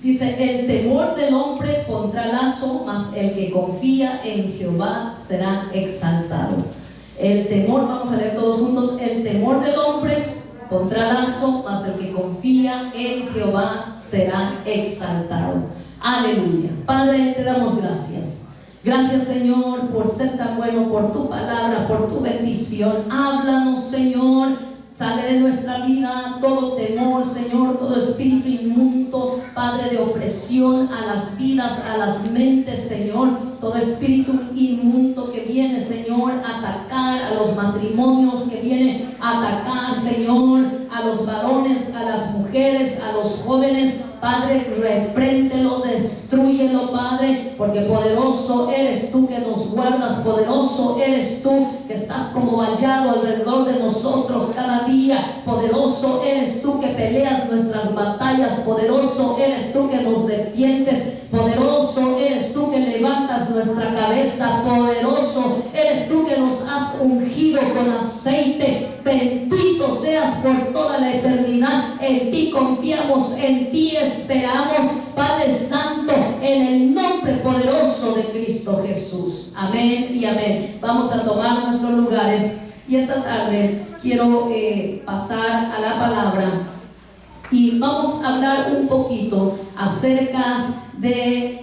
Dice: el temor del hombre pondrá lazo, mas el que confía en Jehová será exaltado. El temor, vamos a leer todos juntos: el temor del hombre pondrá lazo, mas el que confía en Jehová será exaltado. Aleluya. Padre, te damos gracias. Gracias, Señor, por ser tan bueno, por tu palabra, por tu bendición. Háblanos, Señor. Sale de nuestra vida todo temor, Señor, todo espíritu inmundo, Padre, de opresión a las vidas, a las mentes, Señor. Todo espíritu inmundo que viene, Señor, a atacar a los matrimonios, que viene a atacar, Señor, a los varones, a las mujeres, a los jóvenes. Padre, repréndelo, destrúyelo, Padre, porque poderoso eres tú que nos guardas, poderoso eres tú que estás como vallado alrededor de nosotros cada día, poderoso eres tú que peleas nuestras batallas, poderoso eres tú que nos defiendes, poderoso eres tú que levantas nuestra cabeza, poderoso eres tú que nos has ungido con aceite. Bendito seas por toda la eternidad. En ti confiamos, en ti esperamos, Padre Santo, en el nombre poderoso de Cristo Jesús. Amén y amén. Vamos a tomar nuestros lugares y esta tarde quiero pasar a la palabra y vamos a hablar un poquito acerca de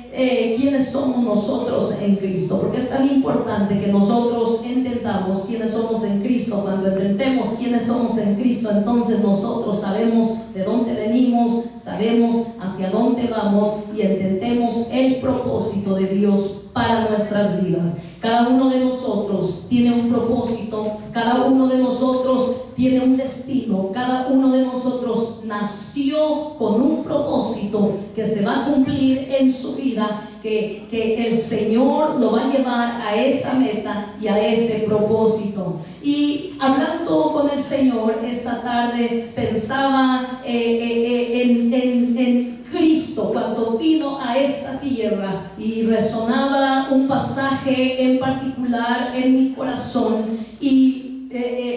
quiénes somos nosotros en Cristo, porque es tan importante que nosotros entendamos quiénes somos en Cristo. Cuando entendemos quiénes somos en Cristo, entonces nosotros sabemos de dónde venimos, sabemos hacia dónde vamos y entendemos el propósito de Dios para nuestras vidas. Cada uno de nosotros tiene un propósito, cada uno de nosotros tiene un destino, cada uno de nosotros nació con un propósito que se va a cumplir en su vida, que el Señor lo va a llevar a esa meta y a ese propósito. Y hablando con el Señor esta tarde, pensaba en Cristo cuando vino a esta tierra, y resonaba un pasaje en particular en mi corazón y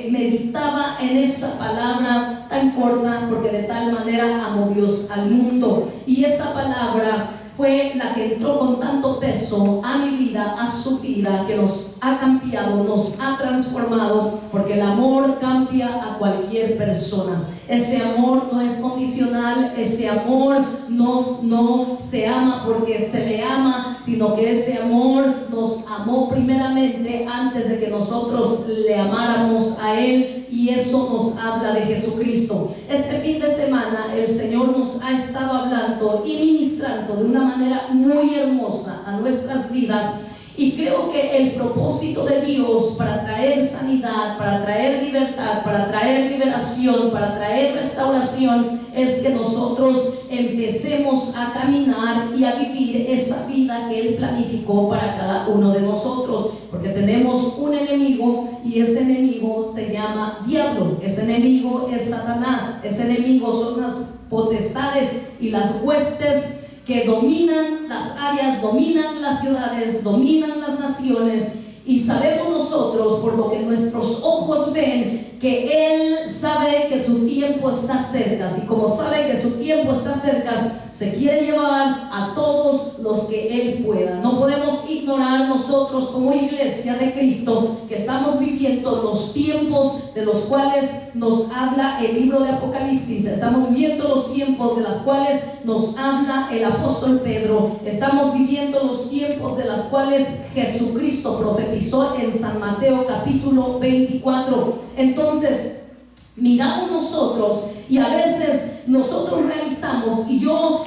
meditaba en esa palabra tan corta, porque de tal manera amó Dios al mundo. Y esa palabra fue la que entró con tanto peso a mi vida, a su vida, que nos ha cambiado, nos ha transformado, porque el amor cambia a cualquier persona. Ese amor no es condicional, ese amor no se ama porque se le ama, sino que ese amor nos amó primeramente antes de que nosotros le amáramos a Él, y eso nos habla de Jesucristo. Este fin de semana el Señor nos ha estado hablando y ministrando de una manera muy hermosa a nuestras vidas. Y creo que el propósito de Dios para traer sanidad, para traer libertad, para traer liberación, para traer restauración, es que nosotros empecemos a caminar y a vivir esa vida que Él planificó para cada uno de nosotros. Porque tenemos un enemigo, y ese enemigo se llama diablo, ese enemigo es Satanás, ese enemigo son las potestades y las huestes que dominan las áreas, dominan las ciudades, dominan las naciones. Y sabemos nosotros, por lo que nuestros ojos ven, que Él sabe que su tiempo está cerca. Y como sabe que su tiempo está cerca, se quiere llevar a todos los que Él pueda. No podemos ignorar nosotros como iglesia de Cristo que estamos viviendo los tiempos de los cuales nos habla el libro de Apocalipsis. Estamos viviendo los tiempos de los cuales nos habla el apóstol Pedro. Estamos viviendo los tiempos de los cuales Jesucristo profetizó en San Mateo capítulo 24. Entonces miramos nosotros y a veces nosotros realizamos, y yo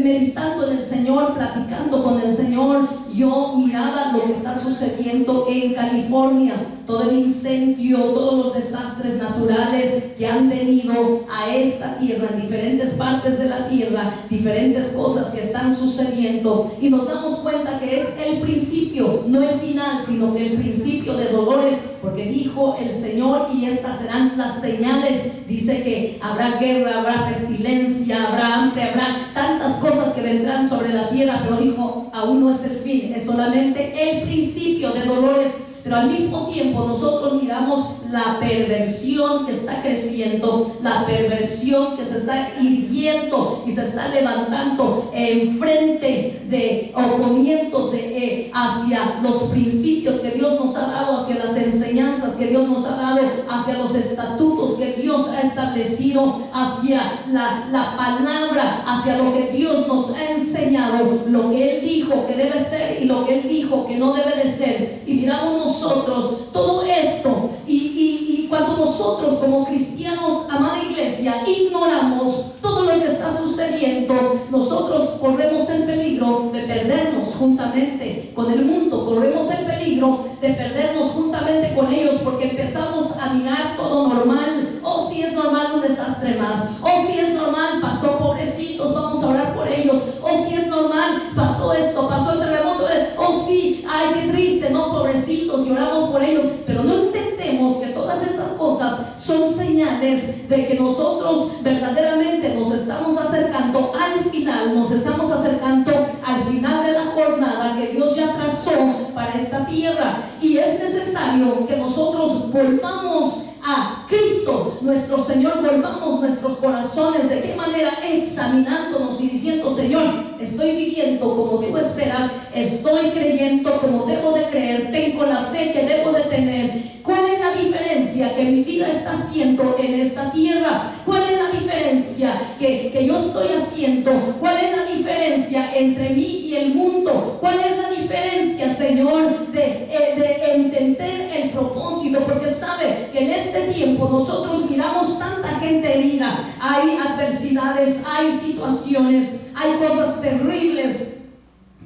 meditando en el Señor, platicando con el Señor, yo miraba lo que está sucediendo en California, todo el incendio, todos los desastres naturales que han venido a esta tierra, en diferentes partes de la tierra, diferentes cosas que están sucediendo, y nos damos cuenta que es el principio, no el final, sino que el principio de dolores, porque dijo el Señor: y estas serán las señales. Dice que habrá guerra, habrá pestilencia, habrá hambre, habrá tantas cosas que vendrán sobre la tierra, pero dijo: aún no es el fin, es solamente el principio de dolores. Pero al mismo tiempo nosotros miramos la perversión que está creciendo, la perversión que se está irguiendo y se está levantando enfrente de, oponiéndose hacia los principios que Dios nos ha dado, hacia las enseñanzas que Dios nos ha dado, hacia los estatutos que Dios ha establecido, hacia la palabra, hacia lo que Dios nos ha enseñado, lo que Él dijo que debe ser y lo que Él dijo que no debe de ser. Y miramos nosotros todo esto y cuando nosotros como cristianos, amada iglesia, ignoramos todo lo que está sucediendo, nosotros corremos el peligro de perdernos juntamente con el mundo, corremos el peligro de perdernos juntamente con ellos, porque empezamos a mirar todo normal. Oh, si es normal, un desastre más. Oh, si es normal, pasó, pobrecitos, vamos a orar por ellos. Oh, si es normal, pasó esto, pasó el terremoto. Oh, sí, ay, qué triste, no, pobrecitos, y oramos por ellos. Pero no entendemos que todas estas cosas son señales de que nosotros verdaderamente nos estamos acercando al final, nos estamos acercando al final de la jornada que Dios ya trazó para esta tierra. Y es necesario que nosotros volvamos a Cristo nuestro Señor, volvamos nuestros corazones. ¿De qué manera? Examinándonos y diciendo: Señor, estoy viviendo como tú esperas, estoy creyendo como debo de creer, tengo la fe que debo de tener. ¿Cuál es la diferencia que mi vida está haciendo en esta tierra? ¿Cuál es la diferencia que yo estoy haciendo? ¿Cuál es la diferencia entre mí y el mundo? ¿Cuál es la diferencia, Señor, de entender el propósito? Porque sabe que en este tiempo nosotros miramos tanta gente herida, hay adversidades, hay situaciones, hay cosas terribles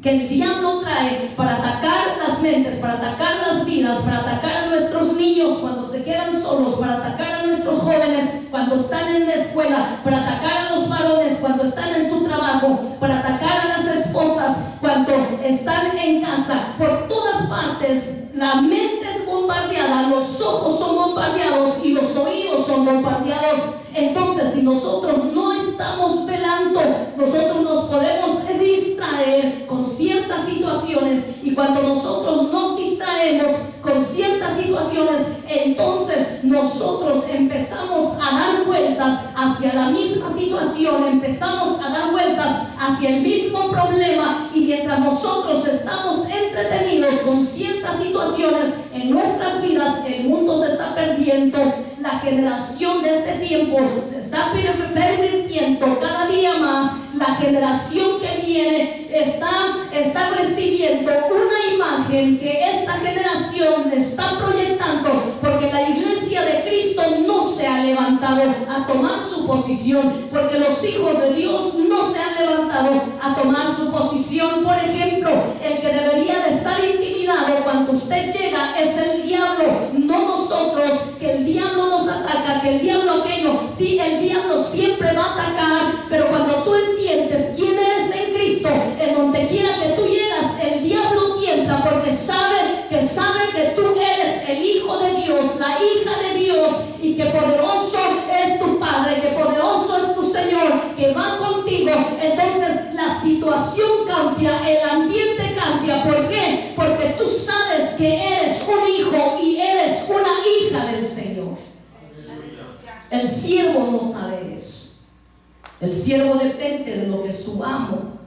que el diablo trae para atacar las mentes, para atacar las vidas, para atacar a nuestros niños cuando se quedan solos, para atacar a nuestros jóvenes cuando están en la escuela, para atacar a los varones cuando están en su trabajo, para atacar a las esposas cuando están en casa. Por todas partes la mente es bombardeada, los ojos son bombardeados y los oídos son bombardeados. Entonces, si nosotros no estamos velando, nosotros nos podemos distraer con ciertas situaciones, y cuando nosotros nos distraemos con ciertas situaciones, entonces nosotros empezamos a dar vueltas hacia la misma situación, empezamos a dar vueltas hacia el mismo problema, y mientras nosotros estamos entretenidos con ciertas situaciones en nuestras vidas, el mundo se está perdiendo. La generación de este tiempo se está pervirtiendo cada día más. La generación que viene está recibiendo una imagen que esta generación está proyectando, porque la iglesia de Cristo no se ha levantado a tomar su posición, porque los hijos de Dios no se han levantado a tomar su posición. Por ejemplo, el que debería de estar intimidado cuando usted llega es el diablo, no nosotros, que el diablo nos ataca, que el diablo aquello. Sí, el diablo siempre va a atacar, pero cuando tú entiendes quién eres en Cristo, en donde quiera que tú llegas, el diablo tiembla, porque sabe que tú eres el hijo de Dios, la hija de Dios, y que poderoso es tu Padre, que poderoso es tu Señor, que va contigo. Entonces la situación cambia, el ambiente cambia. ¿Por qué? Porque tú sabes que eres un hijo y eres una hija del Señor. El siervo no sabe eso. El siervo depende de lo que su amo,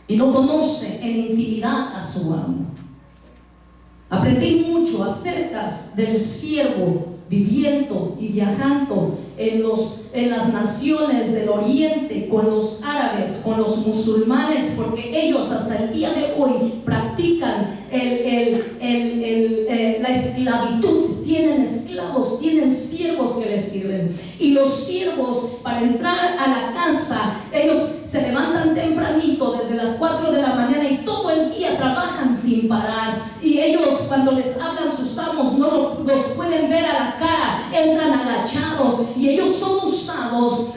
y no conoce en intimidad a su amo. Aprendí mucho acerca del siervo viviendo y viajando en las naciones del oriente, con los árabes, con los musulmanes, porque ellos hasta el día de hoy practican la esclavitud. Tienen esclavos, tienen siervos que les sirven, y los siervos, para entrar a la casa, ellos se levantan tempranito desde las 4 de la mañana y todo el día trabajan sin parar, y ellos, cuando les hablan sus amos, no los pueden ver a la cara, entran agachados, y ellos son usados,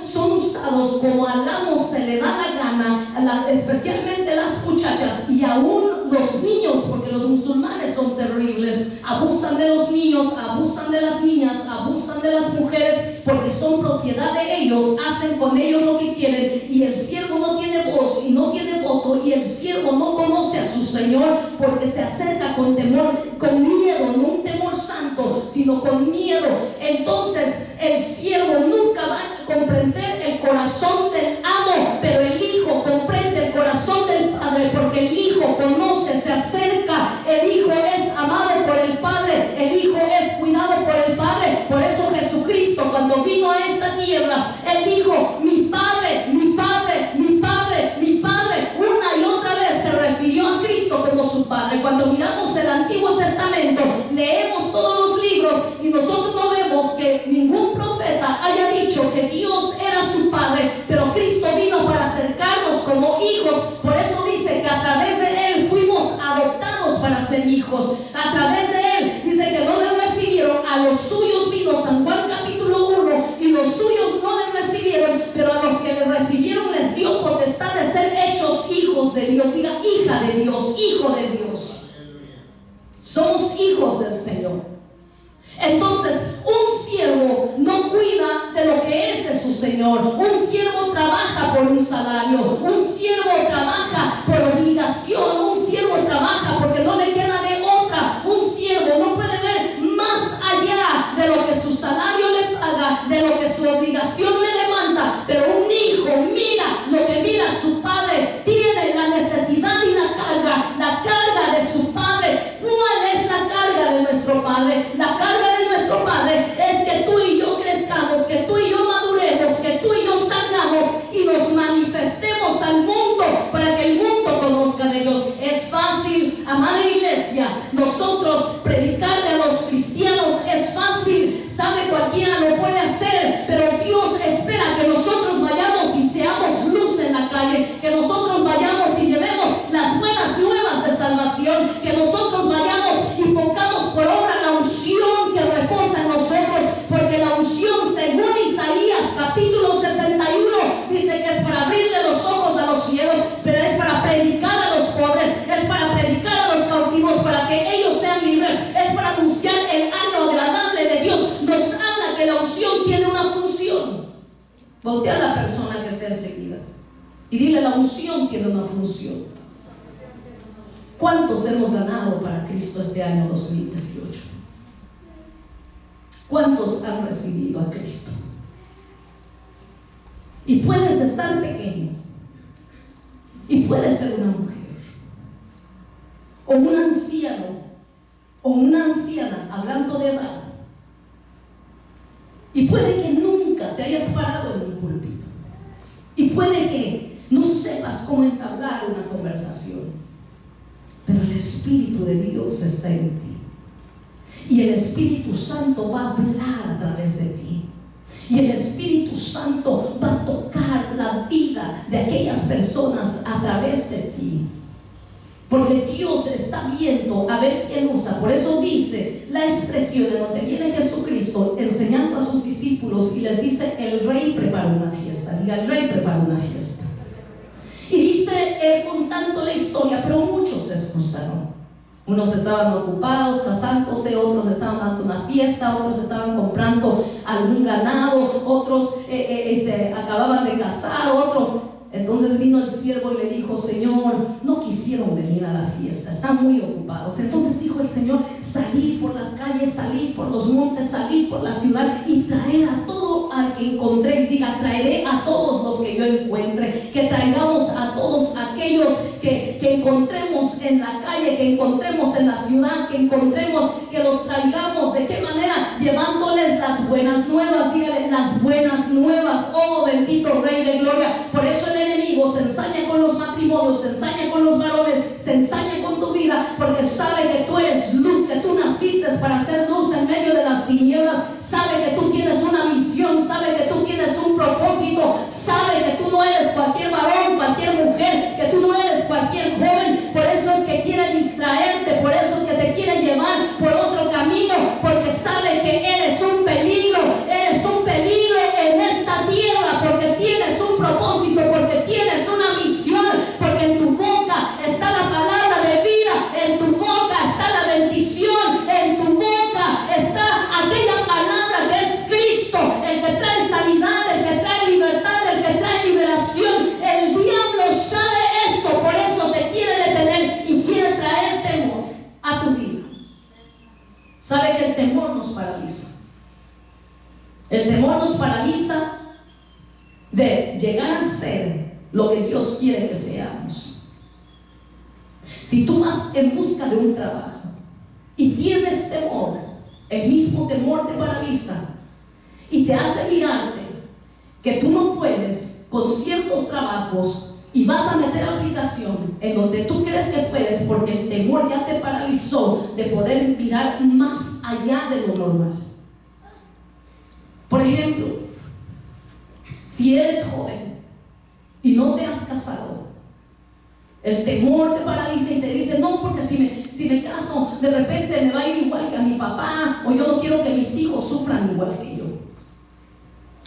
son usados como al amo se le da la gana, especialmente las muchachas y aún los niños, porque los musulmanes son terribles, abusan de los niños, abusan de las niñas, abusan de las mujeres, porque son propiedad de ellos, hacen con ellos lo que quieren, y el siervo no tiene voz y no tiene voto roto y el siervo no conoce a su Señor porque se acerca con temor, con miedo, no un temor santo, sino con miedo. Entonces el siervo nunca va a comprender el corazón del amo, pero el hijo comprende el corazón del padre, porque el hijo conoce, se acerca, el hijo es amado por el padre, el hijo es cuidado por el padre. Por eso Jesucristo, cuando vino a esta tierra, él dijo: mi padre, mi padre, mi padre, mi padre. Una y otra vez se refirió a Cristo como su padre. Cuando miramos el Antiguo Testamento, leemos todos los libros y nosotros no vemos que ningún profeta haya dicho que Dios era su padre, pero Cristo vino para acercarnos como hijos. Por eso dice que a través de él fuimos adoptados para ser hijos. A través de él dice que no le recibieron, a los suyos vino. San Juan capítulo 1, y los suyos no le recibieron, pero a los que le recibieron les dio potestad de ser hechos hijos de Dios. Diga: hija de Dios, hijo de Dios. Somos hijos del Señor. Entonces, un siervo no cuida de lo que es de su Señor. Un siervo trabaja por un salario. Un siervo trabaja por obligación. Un siervo trabaja porque no le queda de otra. Un siervo no puede ver más allá de lo que su salario le paga, de lo que su obligación le demanda. Pero un hijo mira lo que mira su padre. Tiene la necesidad y la carga de su padre. ¿Cuál es la carga de nuestro padre? La carga de nuestro padre es que tú y yo crezcamos, que tú y yo maduremos, que tú y yo salgamos y nos manifestemos al mundo para que el mundo conozca de Dios. Es fácil, amada iglesia, nosotros predicarle a los cristianos es fácil, sabe, cualquiera lo puede hacer, pero Dios espera que nosotros vayamos y seamos luz en la calle, que nosotros vayamos y llevemos las buenas nuevas de salvación, que nosotros vayamos y pongamos por obra la unción que reposa en nosotros, porque la unción, según Isaías capítulo 61, dice que es para abrirle los ojos a los ciegos, pero es para predicar a los pobres, es para predicar a los cautivos, para que ellos sean libres, es para anunciar el año agradable de Dios. Nos habla que la unción tiene una función. Voltea a la persona que está enseguida y dile: la unción tiene una función. ¿Cuántos hemos ganado para Cristo este año 2018? ¿Cuántos han recibido a Cristo? Y puedes estar pequeño, y puedes ser una mujer, o un anciano, o una anciana, hablando de edad, y puede que nunca te hayas parado en un púlpito, y puede que no sepas cómo entablar una conversación, pero el Espíritu de Dios está en ti, y el Espíritu Santo va a hablar a través de ti, y el Espíritu Santo va a tocar la vida de aquellas personas a través de ti, porque Dios está viendo a ver quién usa. Por eso dice la expresión de donde viene Jesucristo enseñando a sus discípulos y les dice: el rey prepara una fiesta. Diga: el rey prepara una fiesta. Y dice él contando la historia, pero muchos se excusaron. Unos estaban ocupados casándose, otros estaban dando una fiesta, otros estaban comprando algún ganado, otros se acababan de casar, otros. Entonces vino el siervo y le dijo: Señor, no quisieron venir a la fiesta, están muy ocupados. Entonces dijo el Señor: salid por las calles, salid por los montes, salid por la ciudad y traer a todo al que encontréis. Diga: traeré a todos los que yo encuentre. Que traigamos a todos aquellos que encontremos en la calle, que encontremos en la ciudad, que encontremos, que los traigamos. ¿De qué manera? Llevándoles las buenas nuevas. Dígale: las buenas nuevas. Oh bendito Rey de Gloria. Por eso el enemigo se ensaña con los matrimonios, se ensaña con los varones, se ensaña con tu vida, porque sabe que tú eres luz, que tú naciste para ser luz en medio de las tinieblas. Sabe que tú tienes una misión, sabe que tú tienes un propósito, sabe que tú no eres cualquier varón, cualquier mujer, que tú no eres cualquier joven. Por eso es que quiere distraerte, por eso es que te quiere llevar por otro camino, porque sabe que eres un peligro en esta tierra, porque tienes un propósito, porque tienes una misión, porque en tu boca está la palabra de vida, en tu boca está la bendición, en tu boca está aquella palabra que es Cristo, el que trae sanidad, el que trae libertad, el que trae liberación. El diablo sabe eso. El temor nos paraliza de llegar a ser lo que Dios quiere que seamos. Si tú vas en busca de un trabajo y tienes temor, el mismo temor te paraliza y te hace mirarte que tú no puedes con ciertos trabajos y vas a meter aplicación en donde tú crees que puedes porque el temor ya te paralizó de poder mirar más allá de lo normal. Por ejemplo, si eres joven y no te has casado, el temor te paraliza y te dice: no, porque si me caso, de repente me va a ir igual que a mi papá, o yo no quiero que mis hijos sufran igual que yo,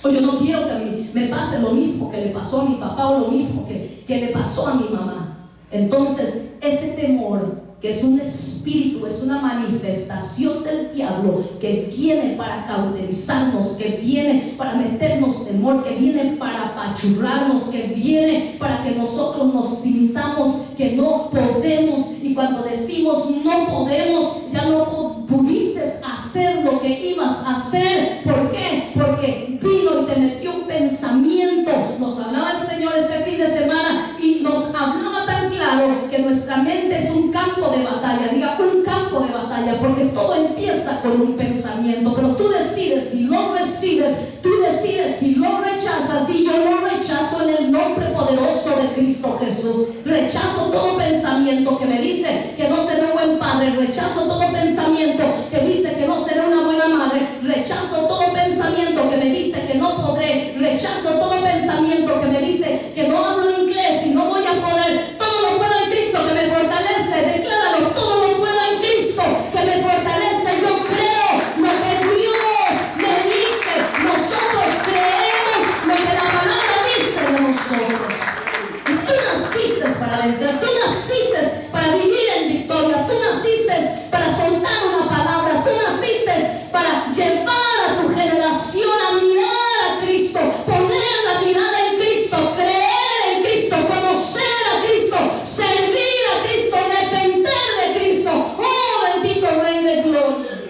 o yo no quiero que a mí me pase lo mismo que le pasó a mi papá, o lo mismo que le pasó a mi mamá. Entonces, ese temor, que es un espíritu, es una manifestación del diablo que viene para cauterizarnos, que viene para meternos temor, que viene para apachurrarnos, que viene para que nosotros nos sintamos que no podemos, y cuando decimos no podemos, ya no pudiste hacer lo que ibas a hacer. ¿Por qué? Porque vino y te metió un pensamiento. Nos hablaba el Señor este fin de semana y nos hablaba tan claro que nuestra mente es un campo de batalla. Diga, un campo de batalla, porque todo empieza con un pensamiento, pero tú decides si lo recibes, tú decides si lo rechazas. Y yo lo rechazo en el nombre poderoso de Cristo Jesús. Rechazo todo pensamiento que me dice que no seré un buen padre, rechazo todo pensamiento que dice que no seré una buena madre, rechazo todo pensamiento que me dice que no podré, rechazo todo pensamiento que me dice que no hablo inglés y no voy a poder. Todo lo puedo en Cristo que me fortalece. Decláralo: todo lo puedo en Cristo que me fortalece. Yo creo lo que Dios me dice. Nosotros creemos lo que la palabra dice de nosotros. Y tú naciste para vencer, tú naciste para vivir en victoria, tú naciste para soltar una palabra, tú naciste para llevar a tu generación a mirar a Cristo, poner la mirada en Cristo, creer en Cristo, conocer a Cristo, servir a Cristo, depender de Cristo. Oh, bendito Rey de Gloria.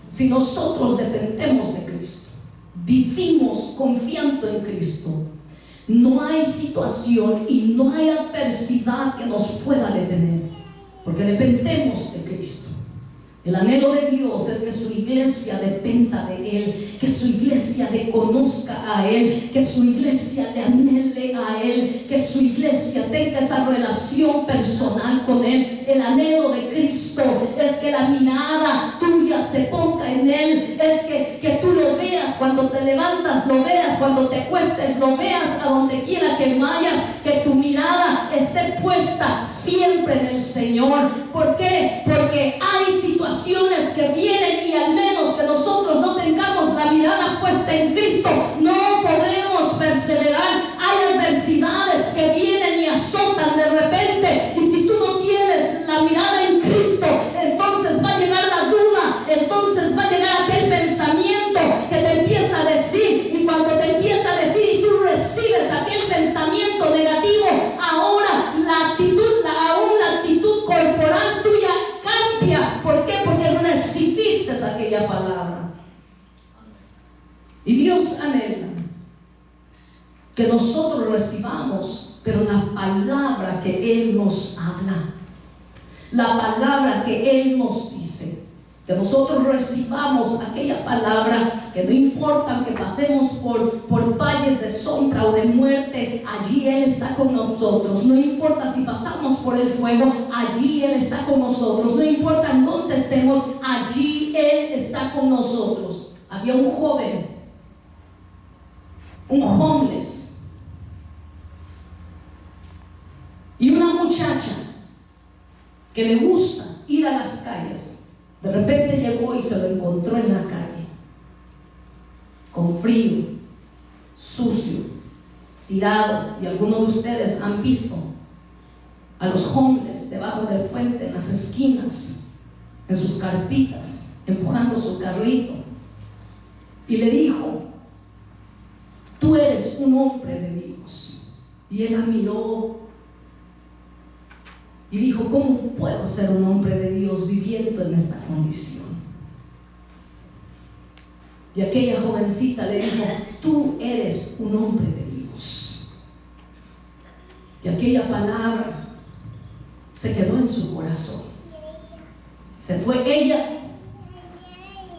Si nosotros dependemos de Cristo, vivimos confiando en Cristo, no hay situación y no hay adversidad que nos pueda detener, porque dependemos de Cristo. El anhelo de Dios es que su iglesia dependa de Él, que su iglesia le conozca a Él, que su iglesia le anhele a Él, que su iglesia tenga esa relación personal con Él. El anhelo de Cristo es que la mirada tuya se ponga en Él, es que tú lo veas cuando te levantas, lo veas cuando te acuestes, lo veas a donde quiera que vayas, que tu mirada esté puesta siempre en el Señor. ¿Por qué? Porque hay situaciones que vienen y al menos que nosotros no tengamos la mirada puesta en Cristo, no podremos perseverar. Hay adversidades que vienen y azotan de repente, y si tú no tienes la mirada en Cristo, entonces va a llegar la duda, entonces va a llegar aquel pensamiento que te empieza a decir, y cuando te empieza a decir y tú recibes aquel pensamiento negativo, ahora la actitud corporal tuya cambia. ¿Por qué? Porque recibiste aquella palabra. Y Dios anhela que nosotros recibamos, pero la palabra que Él nos habla, la palabra que Él nos dice, que nosotros recibamos aquella palabra, que no importa que pasemos por valles de sombra o de muerte, allí Él está con nosotros. No importa si pasamos por el fuego, allí Él está con nosotros. No importa en dónde estemos, allí Él está con nosotros. Había un joven, un homeless, y una muchacha que le gusta ir a las calles. De repente llegó y se lo encontró en la calle, con frío, sucio, tirado. Y algunos de ustedes han visto a los hombres debajo del puente, en las esquinas, en sus carpitas, empujando su carrito. Y le dijo: tú eres un hombre de Dios. Y él la miró y dijo: ¿cómo puedo ser un hombre de Dios viviendo en esta condición? Y aquella jovencita le dijo: tú eres un hombre de Dios. Y aquella palabra se quedó en su corazón. Se fue ella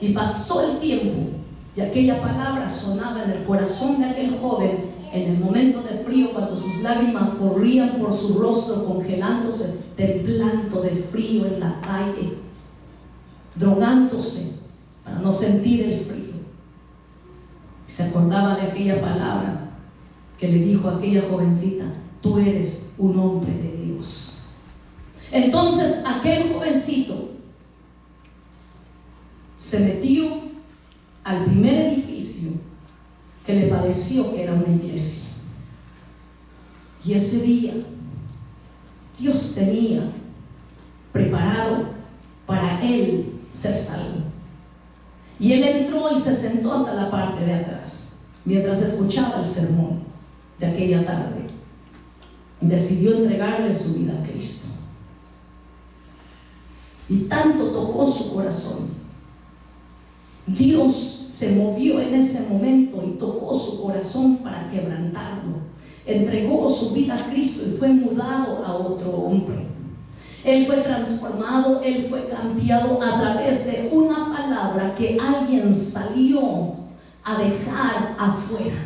y pasó el tiempo, y aquella palabra sonaba en el corazón de aquel joven en el momento de frío, cuando sus lágrimas corrían por su rostro, congelándose, temblando de frío en la calle, drogándose para no sentir el frío. Y se acordaba de aquella palabra que le dijo a aquella jovencita: tú eres un hombre de Dios. Entonces aquel jovencito se metió al primer edificio que le pareció que era una iglesia. Y ese día Dios tenía preparado para él ser salvo. Y él entró y se sentó hasta la parte de atrás mientras escuchaba el sermón de aquella tarde, y decidió entregarle su vida a Cristo. Y tanto tocó su corazón, Dios se movió en ese momento y tocó su corazón para quebrantarlo. Entregó su vida a Cristo y fue mudado a otro hombre. Él fue transformado, él fue cambiado a través de una palabra que alguien salió a dejar afuera.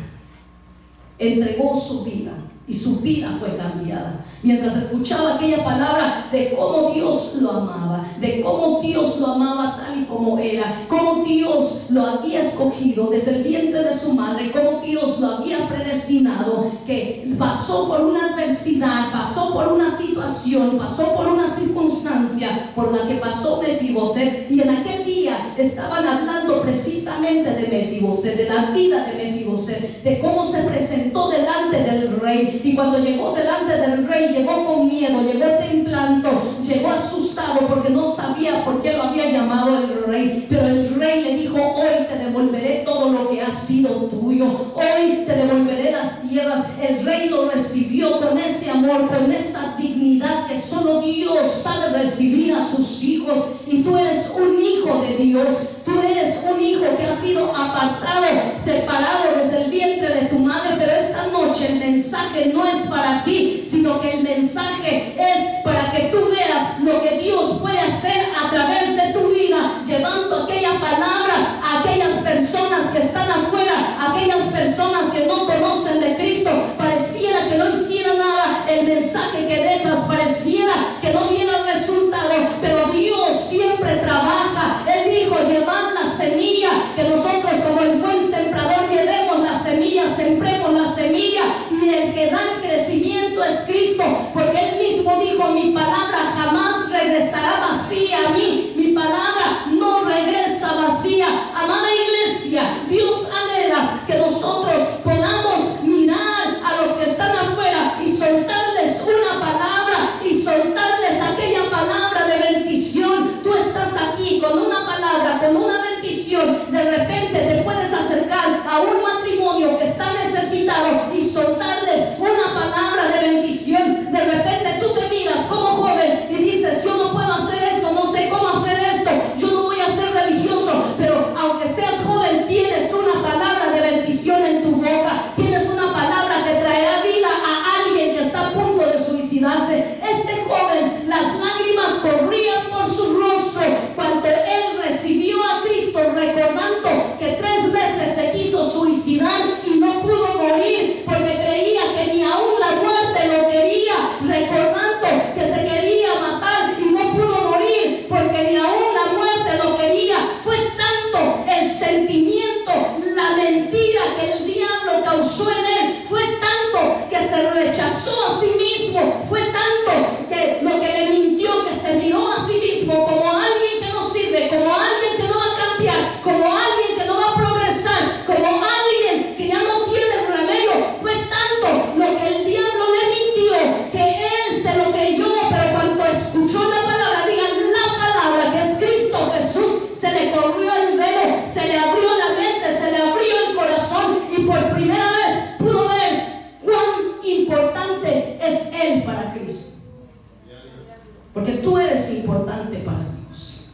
Entregó su vida y su vida fue cambiada. Mientras escuchaba aquella palabra de cómo Dios lo amaba, de cómo Dios lo amaba tal y como era, cómo Dios lo había escogido desde el vientre de su madre, cómo Dios lo había predestinado, que pasó por una adversidad, pasó por una situación, pasó por una circunstancia por la que pasó Mefiboset. Y en aquel día estaban hablando precisamente de Mefiboset, de la vida de Mefiboset, de cómo se presentó delante del rey. Y cuando llegó delante del rey, llegó con miedo, llegó temblando, llegó asustado porque no sabía por qué lo había llamado el rey. Pero el rey le dijo: hoy te devolveré todo lo que ha sido tuyo, hoy te devolveré las tierras. El rey lo recibió con ese amor, con esa dignidad que solo Dios sabe recibir a sus hijos. Y tú eres un hijo de Dios, tú eres un hijo que ha sido apartado, separado desde el vientre de tu madre. Pero esta noche el mensaje no es para ti, sino que el mensaje es para que tú veas lo que Dios puede hacer a través de tu vida, llevando aquella palabra a aquellas personas que están afuera, aquellas personas que no conocen de Cristo. Pareciera que no hiciera nada el mensaje que dejas, pareciera que no diera resultado, pero Dios siempre trabaja. Él dijo: llevad la semilla, que nosotros como el buen sembrador llevemos la semilla, sembremos la semilla, y el que da el crecimiento es Cristo, porque Él mismo dijo: mi palabra jamás regresará vacía a mí, mi palabra no regresa vacía. Amada iglesia, Dios anhela que nosotros podamos mirar a los que están afuera y soltarles una palabra, y soltarles aquella palabra de bendición. Tú estás aquí con una palabra, con una bendición. De repente te puedes acercar a un matrimonio que está necesitado y soltarles una palabra de bendición. De repente tú te miras como joven y dices: yo no puedo hacer esto, no sé cómo hacer esto, yo no voy a ser religioso. Pero aunque seas joven, tienes una palabra de bendición en tu boca, tienes una palabra que traerá vida a alguien que está a punto de suicidarse. Este joven, las lágrimas corrían por su rostro cuando él recibió a Cristo, recordando que 3 veces se quiso suicidar y no pudo morir porque creía que ni aún la muerte lo quería, recordando que se quería matar y no pudo morir porque ni aún la muerte lo quería. Fue tanto el sentimiento, la mentira que el diablo causó en él, fue tanto que se rechazó a sí mismo, fue tanto que lo que le mintió, que se miró a sí mismo como alguien que no sirve, como alguien que no va a cambiar, como alguien que no va a progresar, como alguien que ya no tiene remedio. Fue tanto lo que el diablo le mintió que él se lo creyó. Pero cuando escuchó la palabra, digan la palabra, que es Cristo Jesús, se le corrió el velo, se le abrió la mente, se le abrió el corazón, y por primera vez pudo ver cuán importante es él para Cristo. Porque tú eres importante para Dios,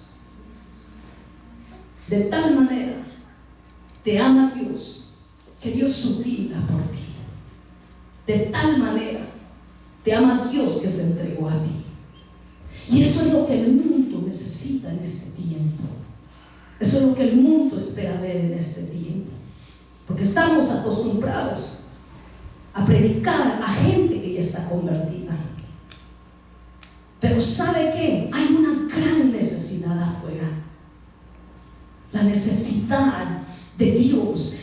de tal manera te ama Dios, que dio su vida por ti. De tal manera te ama Dios que se entregó a ti. Y eso es lo que el mundo necesita en este tiempo. Eso es lo que el mundo espera ver en este tiempo. Porque estamos acostumbrados a predicar a gente que ya está convertida. Pero ¿sabe qué? Hay una gran necesidad afuera. La necesidad de Dios,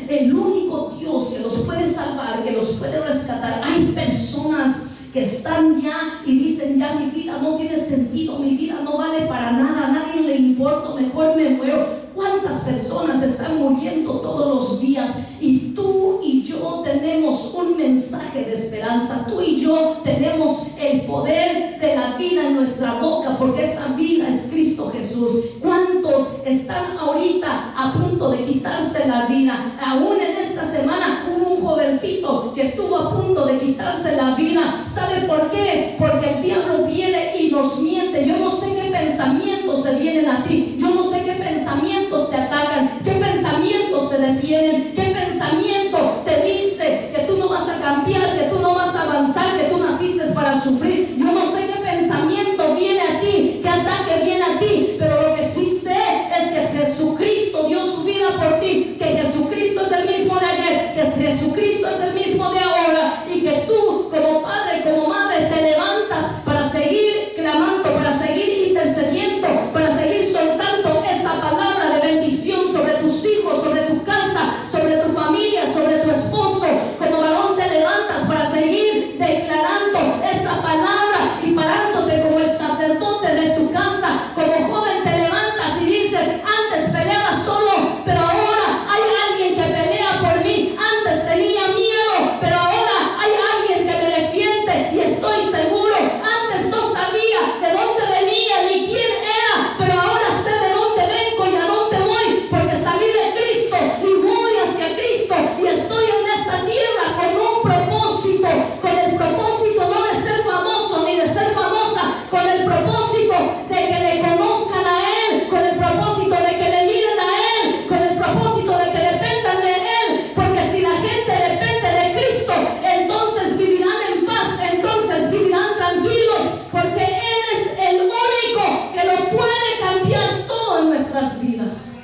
el único Dios que los puede salvar, que los puede rescatar. Hay personas que están ya y dicen: ya mi vida no tiene sentido, mi vida no vale para nada, a nadie le importa, mejor me muero. ¿Cuántas personas están muriendo todos los días? Y tú y yo tenemos un mensaje de esperanza. Tú y yo tenemos el poder de la vida en nuestra boca, porque esa vida es Cristo Jesús. ¿Cuántos están ahorita a punto de quitarse la vida? Aún en esta semana hubo un jovencito que estuvo a punto de quitarse la vida. ¿Sabe por qué? Porque el diablo viene y nos miente. Yo no sé qué pensamientos se vienen a ti. Yo no sé qué pensamientos te atacan, qué pensamientos te detienen, qué pensamiento te dice que tú no vas a cambiar, que tú no vas a avanzar, que tú naciste para sufrir. Yo no sé qué pensamiento viene a ti, qué ataque viene a ti, pero lo que sí sé es que Jesucristo dio su vida por ti, que Jesucristo es el mismo de ayer, que Jesucristo es el mismo de ahora, y que tú como padre, como madre, te levantas para seguir clamando, para seguir intercediendo, para seguir soltando esa palabra de bendición sobre tus hijos, sobre tu casa, sobre tu familia, sobre tu esposo. Como varón te levantas para seguir declarando esa palabra y parándote como el sacerdote de tu casa. Como joven te levantas y dices: antes peleaba solo, pero ahora hay alguien que pelea por mí. Antes tenía miedo, pero ahora hay alguien que me defiende y estoy seguro. Antes no sabía de dónde venía ni quién era, pero ahora sé de dónde vengo y a dónde voy, porque salí de Cristo y voy hacia Cristo, y estoy en esta tierra con un propósito, con el propósito no de ser famoso ni de ser famosa, con el propósito de que le conozcan a Él, con el propósito de que le miren a Él, con el propósito de que dependan de Él, porque si la gente depende de Cristo, entonces vivirán en paz, entonces vivirán tranquilos, porque Él es el único que lo puede cambiar todo en nuestras vidas.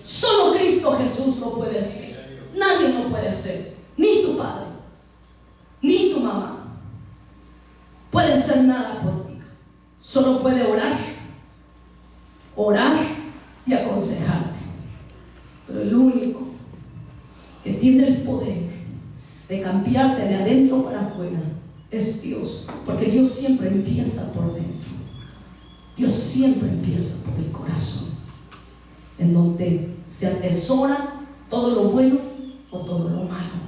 Solo Cristo Jesús lo puede hacer. Nadie lo puede hacer, ni tu padre, ni tu mamá pueden hacer nada por ti. Solo puede orar y aconsejarte. Pero el único que tiene el poder de cambiarte de adentro para afuera es Dios, porque Dios siempre empieza por dentro. Dios siempre empieza por el corazón, en donde se atesora todo lo bueno o todo lo malo.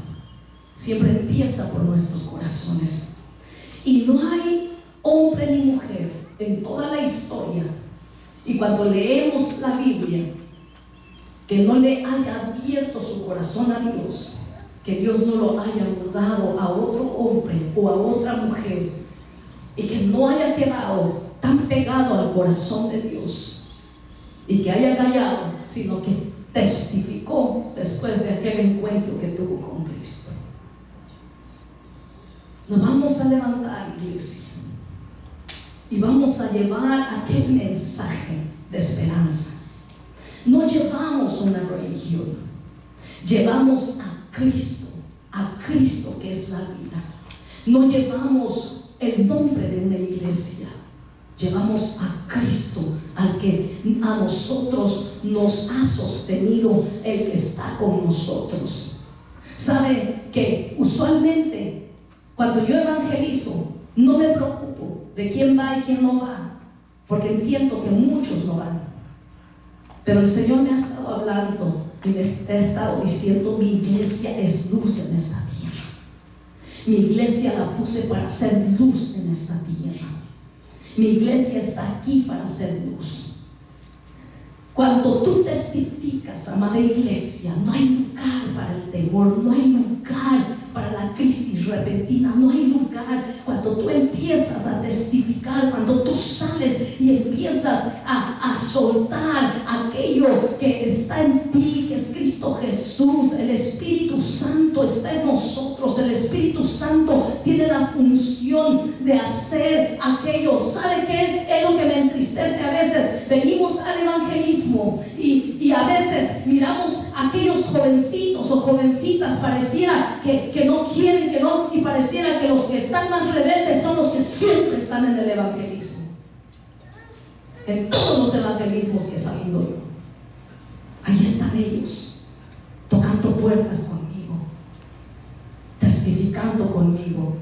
Siempre empieza por nuestros corazones. Y no hay hombre ni mujer en toda la historia, y cuando leemos la Biblia, que no le haya abierto su corazón a Dios, que Dios no lo haya dado a otro hombre o a otra mujer, y que no haya quedado tan pegado al corazón de Dios y que haya callado, sino que testificó después de aquel encuentro que tuvo con Cristo. Nos vamos a levantar, iglesia, y vamos a llevar aquel mensaje de esperanza. No llevamos una religión, llevamos a Cristo que es la vida. No llevamos el nombre de una iglesia, llevamos a Cristo, al que a nosotros nos ha sostenido, el que está con nosotros. Sabe que usualmente cuando yo evangelizo no me preocupo de quién va y quién no va, porque entiendo que muchos no van. Pero el Señor me ha estado hablando y me ha estado diciendo: mi iglesia es luz en esta tierra. Mi iglesia la puse para hacer luz en esta tierra. Mi iglesia está aquí para hacer luz. Cuando tú testificas, amada iglesia, no hay lugar para el temor, no hay lugar para la crisis repentina, no hay lugar. Cuando tú empiezas a testificar, cuando tú sales y empiezas a soltar aquello que está en ti, que es Cristo Jesús, el Espíritu Santo está en nosotros. El Espíritu Santo tiene la función de hacer aquello. ¿Sabe qué? Es lo que me entristece a veces. Venimos al evangelismo y a veces miramos a aquellos jovencitos o jovencitas, pareciera que no quieren, que no, y pareciera que los que están más rebeldes son los que siempre están en el evangelismo. En todos los evangelismos que he salido yo, ahí están ellos, tocando puertas conmigo, testificando conmigo.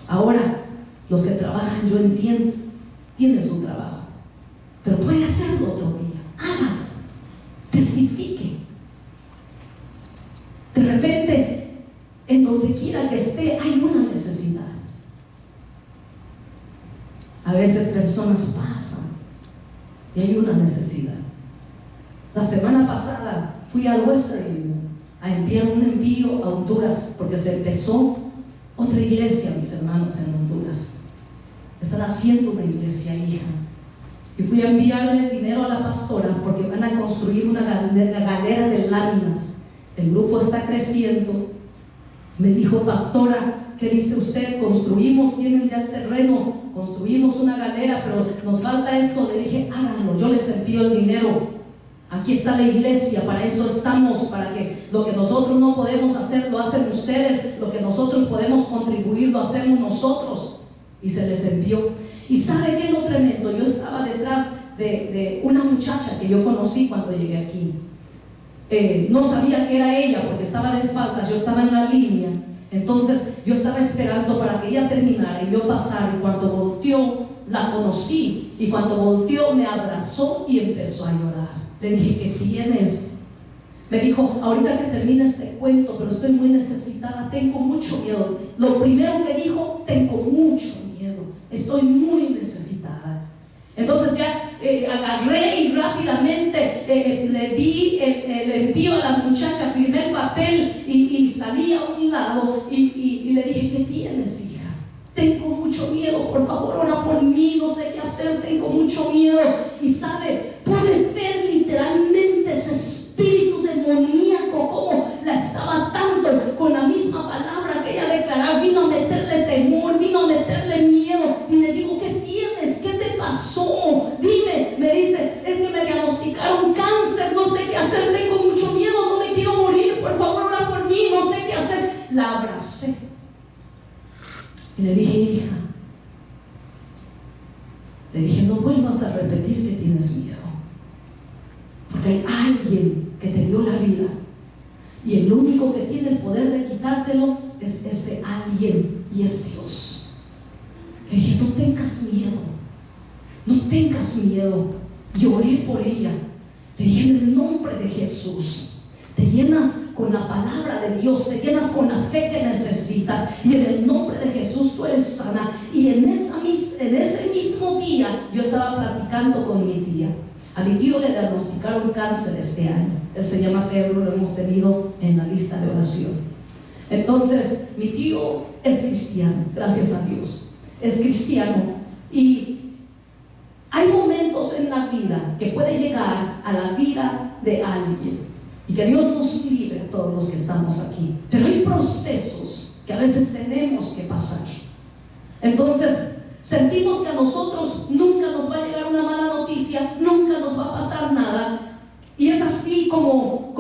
Ahora, los que trabajan, yo entiendo, tienen su trabajo, pero puede hacerlo otro día. Hágalo, testifique. De repente, en donde quiera que esté, hay una necesidad. A veces personas pasan y hay una necesidad. La semana pasada fui al Western Union a enviar un envío a Honduras, porque se empezó otra iglesia, mis hermanos, en Honduras. Están haciendo una iglesia, hija. Y fui a enviarle dinero a la pastora porque van a construir una galera de láminas. El grupo está creciendo. Me dijo: pastora, ¿qué dice usted? Construimos, tienen ya el terreno, construimos una galera, pero nos falta esto. Le dije: háganlo, yo les envío el dinero. Aquí está la iglesia, para eso estamos, para que lo que nosotros no podemos hacer, lo hacen ustedes, lo que nosotros podemos contribuir, lo hacemos nosotros. Y se les envió. ¿Y sabe qué es lo tremendo? Yo estaba detrás de una muchacha que yo conocí cuando llegué aquí. No sabía que era ella porque estaba de espaldas, yo estaba en la línea. Entonces yo estaba esperando para que ella terminara y yo pasara, y cuando volteó la conocí, y cuando volteó me abrazó y empezó a llorar. Le dije: ¿qué tienes? Me dijo: ahorita que termine este cuento, pero estoy muy necesitada, tengo mucho miedo. Lo primero que dijo: tengo mucho miedo, estoy muy necesitada. Entonces ya agarré y rápidamente le di el envío a la muchacha, firmé el papel y salí a un lado y le dije: ¿qué tienes, hija? Tengo mucho miedo, por favor ora por mí, no sé qué hacer, tengo mucho miedo. Y sabe, pude ver literalmente ese espíritu demoníaco como la estaba atando con la misma palabra que ella declaraba. Vino a meterle temor, vino a meterle miedo. Y le digo: ¿qué tienes? ¿Qué te pasó? Dime. Me dice: es que me diagnosticaron cáncer, no sé qué hacer, tengo mucho miedo, no me quiero morir, por favor ora por mí, no sé qué hacer. La abracé y le dije: hija, le dije, no vuelvas a repetir que tienes miedo, porque hay alguien que te dio la vida y el único que tiene el poder de quitártelo es ese alguien, y es Dios. Le dije: no tengas miedo, no tengas miedo. Y oré por ella. Le dije: en el nombre de Jesús, te llenas con la palabra de Dios, te llenas con la fe que necesitas, y en el nombre de Jesús tú eres sana. Y en ese mismo día yo estaba platicando con mi tía. A mi tío le diagnosticaron cáncer este año. Él se llama Pedro, lo hemos tenido en la lista de oración. Entonces mi tío es cristiano, gracias a Dios, es cristiano. Y hay momentos en la vida que puede llegar a la vida de alguien, y que Dios nos libre a todos los que estamos aquí, pero hay procesos que a veces tenemos que pasar. Entonces sentimos que a nosotros nunca nos va a llegar una mala noticia, nunca nos va a pasar nada, y es así como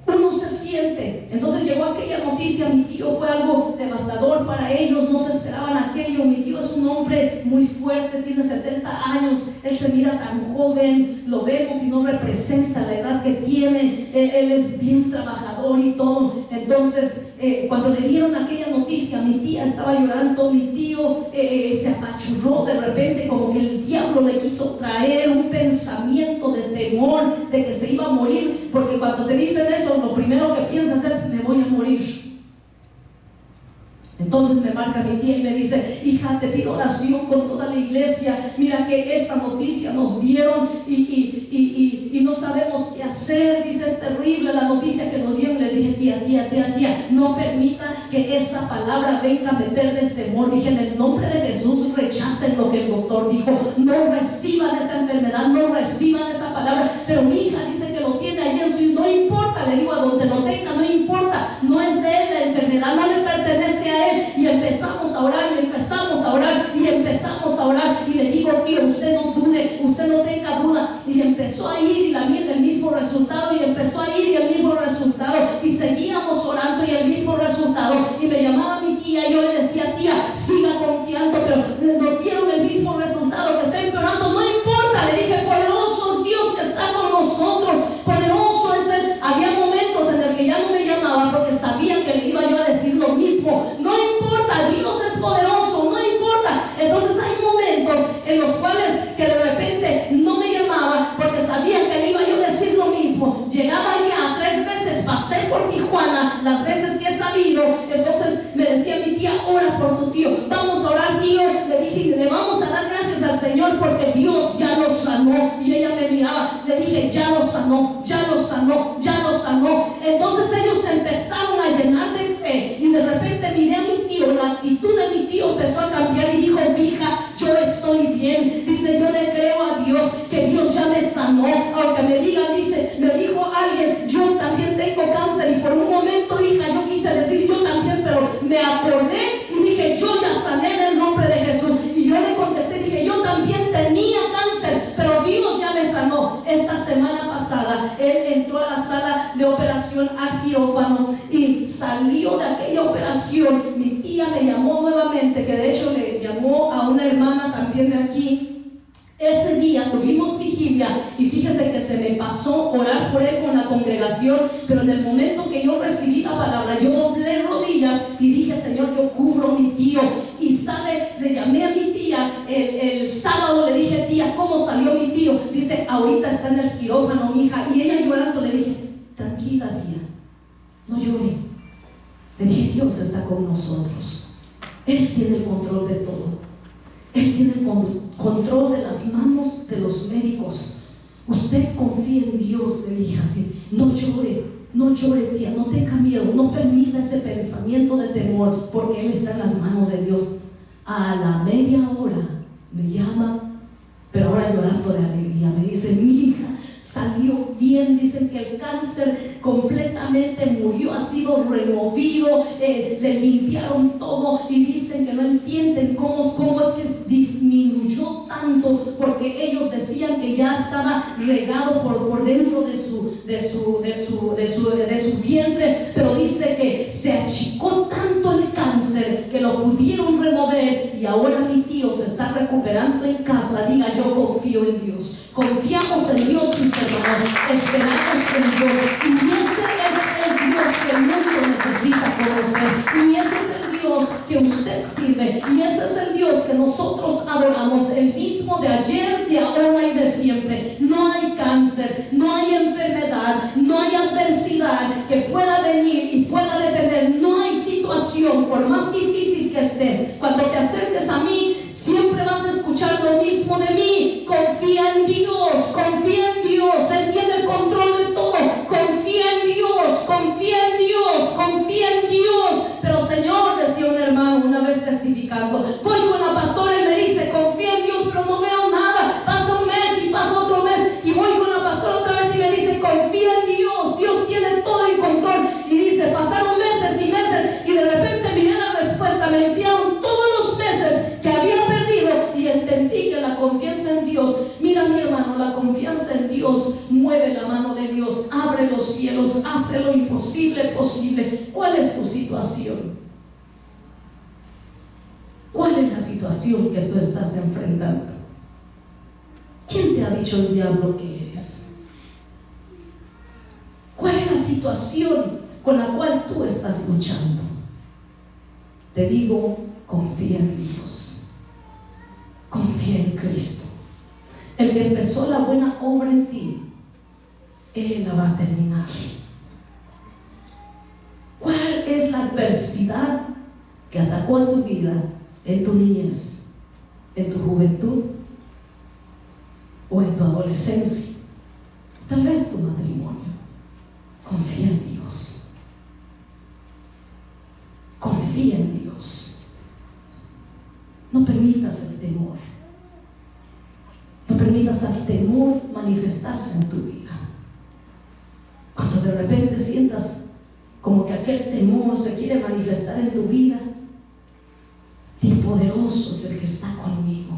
uno se siente. Entonces llegó aquella noticia, mi tío, fue algo devastador para ellos, no se esperaban aquello. Mi tío es un hombre muy fuerte, tiene 70 años, él se mira tan joven, lo vemos y no representa la edad que tiene, él es bien trabajador y todo. Entonces cuando le dieron aquella noticia, mi tía estaba llorando, mi tío se apachurró de repente, como que el diablo le quiso traer un pensamiento de temor, de que se iba a morir, porque cuando te dicen eso, lo primero que piensas es: me voy a morir. Entonces me marca mi tía y me dice: hija, te pido oración con toda la iglesia, mira que esta noticia nos dieron y no sabemos qué hacer. hacer. Dice, es terrible la noticia que nos dieron. Les dije, tía, no permita que esa palabra venga a meterles temor. Dije, en el nombre de Jesús, rechacen lo que el doctor dijo, no reciban esa enfermedad, no reciban esa palabra. Pero mi hija dice que lo tiene ahí en su, no importa, le digo, a donde lo tenga, no importa, no es de él la enfermedad, no le pertenece a él. Y empezamos a orar, y empezamos a orar, y empezamos a orar, y le digo, tío, usted no dude, usted no tenga duda. Y empezó a ir, y la miel del mismo resultado, y empezó a ir, y el mismo resultado, y seguíamos orando, y el mismo resultado. Y me llamaba mi tía, y yo le decía, tía, siga confiando, pero nos dieron el mismo resultado, que está empeorando, no importa. Le dije, poderoso es Dios que está con nosotros, poderoso es Él. Había momentos en el que ya no me llamaba porque sabía que le iba yo a decir lo mismo. No importa, Dios es poderoso, no importa. Entonces hay momentos en los cuales que de repente no me llamaba porque sabía que le iba yo a decir lo mismo. Llegaba ya 3 veces, pasé por Tijuana las veces que he salido. Entonces me decía mi tía, ora por tu tío, vamos a orar, tío. Le dije, le vamos a dar gracias al Señor porque Dios ya lo sanó. Y ella me miraba, le dije, ya lo sanó, ya lo sanó, ya lo sanó. Entonces ellos empezaron a llenar de fe, y de repente miré a mi tío, la actitud de mi tío empezó a cambiar, y dijo, mi hija, yo estoy bien. Dice, yo le creo a Dios que Dios ya me sanó, aunque me digan, dice, me dijo alguien, yo también tengo cáncer, y por un momento, hija, yo quise decir yo también, pero me acordé y dije, yo ya sané en el nombre de Jesús. Y yo le contesté, dije, yo también tenía cáncer, pero Dios ya me sanó. Esta semana pasada él entró a la sala de operación al quirófano y salió de aquella operación. Mi tía me llamó nuevamente, que de hecho le llamó a una hermana también de aquí. Ese día tuvimos vigilia, y fíjese que se me pasó orar por él con la congregación, pero en el momento que yo recibí la palabra, yo doblé rodillas y dije, Señor, yo cubro a mi tío. Y sabe, le llamé a mi tía el sábado, le dije, tía, ¿cómo salió mi tío? Dice, ahorita está en el quirófano, mi hija. Y ella llorando, le dije, tranquila, tía, no llore. Le dije, Dios está con nosotros, Él tiene el control de todo. Él tiene el control de las manos de los médicos. Usted confía en Dios, le dije así. No llore, tía, no tenga miedo, no permita ese pensamiento de temor, porque Él está en las manos de Dios. A la media hora me llama, pero ahora llorando de alegría. Me dice, mi hija salió bien. Dicen que el cáncer completamente murió, ha sido removido, le limpiaron todo, y dicen que no entienden cómo es que disminuyó tanto, porque ellos decían que ya estaba regado por dentro de su vientre, pero dice que se achicó tanto el cáncer que lo pudieron remover, y ahora mi tío se está recuperando en casa. Diga, yo confío en Dios. Confiamos en Dios, mis hermanos, esperamos en Dios, y ese es el Dios que el mundo necesita conocer, y ese es el Dios que usted sirve, y ese es el Dios que nosotros adoramos, el mismo de ayer, de ahora y de siempre. No hay cáncer, no hay enfermedad, no hay adversidad que pueda venir y pueda detener. No hay situación, por más difícil que esté, cuando te acerques a mí, siempre vas a escuchar lo mismo de mí. Confía en Dios, confía en Dios, Él tiene el control de todo. Confía en Dios, confía en Dios, confía en Dios. Pero Señor, decía un hermano una vez testificando, voy con la pastora y me dice, confía en Dios, pero no veo nada. Pasa un mes y pasa otro mes, y voy con la pastora otra vez y me dice, confía en Dios, Dios tiene todo en control. Y dice, pasaron meses y meses, y de repente miré la respuesta, me enviaron todos los meses que había perdido, y entendí que la confianza en Dios, mira mi hermano, la confianza en Dios mueve la mano de Dios, abre los cielos, hace lo imposible posible. ¿Cuál es tu situación? ¿Cuál es la situación que tú estás enfrentando? ¿Quién te ha dicho el diablo que eres? ¿Cuál es la situación con la cual tú estás luchando? Te digo, confía en Dios, confía en Cristo. El que empezó la buena obra en ti, Él la va a terminar. ¿Cuál es la adversidad que atacó a tu vida en tu niñez, en tu juventud o en tu adolescencia? Tal vez tu matrimonio. No permitas el temor. No permitas al temor manifestarse en tu vida. Cuando de repente sientas como que aquel temor se quiere manifestar en tu vida, di: poderoso es el que está conmigo,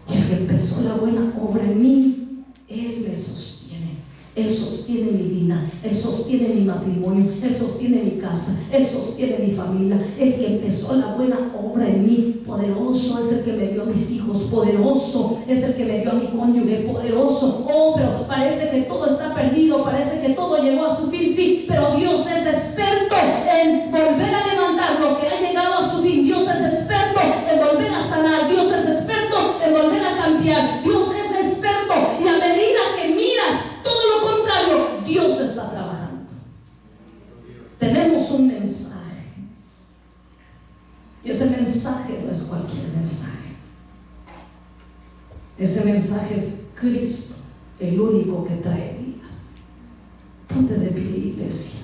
y el que empezó la buena obra en mí, Él me sostiene. Él sostiene mi vida, Él sostiene mi matrimonio, Él sostiene mi casa, Él sostiene mi familia. El que empezó la buena obra en mí, poderoso es el que me dio a mis hijos, poderoso es el que me dio a mi cónyuge, poderoso. Oh, pero parece que todo está perdido, parece que todo llegó a su fin, sí, pero Dios es experto en volver a levantar lo que ha llegado a su fin. Dios es experto en volver a sanar, Dios es experto en volver a cambiar, Dios es experto, y a medida que miras todo lo contrario, Dios está trabajando. Tenemos un mensaje, y ese mensaje no es cualquier mensaje. Ese mensaje es Cristo, el único que trae vida. Ponte de pie, iglesia,